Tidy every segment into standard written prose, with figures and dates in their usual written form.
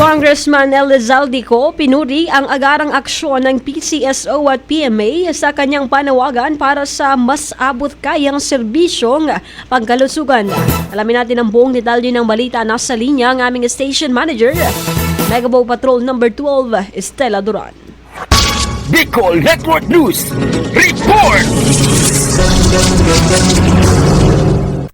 Congressman Elizalde Co pinuri ang agarang aksyon ng PCSO at PMA sa kanyang panawagan para sa mas abot kayang serbisyong pangkalusugan. Alamin natin ang buong detalye ng balita. Nasa linya ang aming station manager, Megabow Patrol No. 12, Estela Duran. Bicol Network News Report!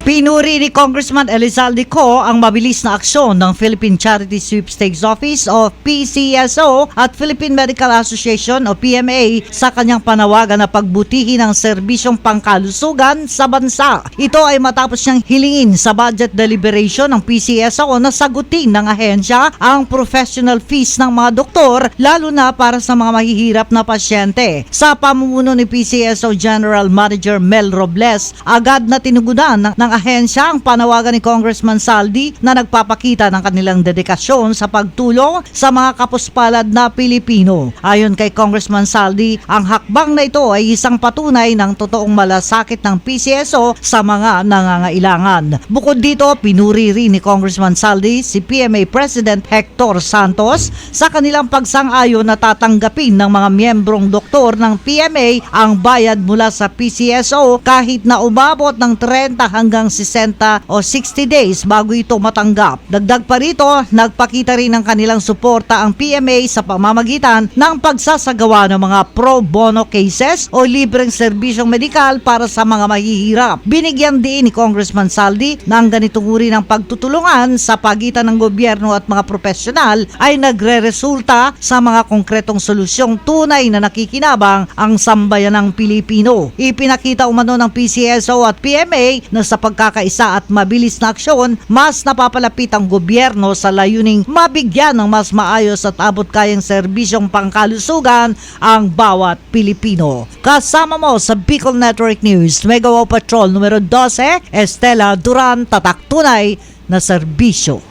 Pinuri ni Congressman Elizalde Co ang mabilis na aksyon ng Philippine Charity Sweepstakes Office o PCSO at Philippine Medical Association o PMA sa kanyang panawagan na pagbutihin ang serbisyong pangkalusugan sa bansa. Ito ay matapos niyang hilingin sa budget deliberation ng PCSO na sagutin ng ahensya ang professional fees ng mga doktor, lalo na para sa mga mahihirap na pasyente. Sa pamumuno ni PCSO General Manager Mel Robles, agad na tinugunan ng ahensya ang panawagan ni Congressman Saldi na nagpapakita ng kanilang dedikasyon sa pagtulong sa mga kapuspalad na Pilipino. Ayon kay Congressman Saldi, ang hakbang na ito ay isang patunay ng totoong malasakit ng PCSO sa mga nangangailangan. Bukod dito, pinuri rin ni Congressman Saldi si PMA President Hector Santos sa kanilang pagsang-ayon na tatanggapin ng mga miyembrong doktor ng PMA ang bayad mula sa PCSO kahit na umabot ng 30 hanggang 60 o 60 days bago ito matanggap. Dagdag pa rito, nagpakita rin ng kanilang suporta ang PMA sa pamamagitan ng pagsasagawa ng mga pro bono cases o libreng serbisyong medikal para sa mga mahihirap. Binigyan din ni Congressman Saldi na ang ganitong uri ng pagtutulungan sa pagitan ng gobyerno at mga profesional ay nagre-resulta sa mga konkretong solusyong tunay na nakikinabang ang sambayanang Pilipino. Ipinakita umano ng PCSO at PMA na sa pagkakaisa at mabilis na aksyon, mas napapalapit ang gobyerno sa layuning mabigyan ng mas maayos at abot kayang serbisyong pangkalusugan ang bawat Pilipino. Kasama mo sa Bicol Network News, Megabow Patrol No. 12, Estela Duran, tatak tunay na serbisyo.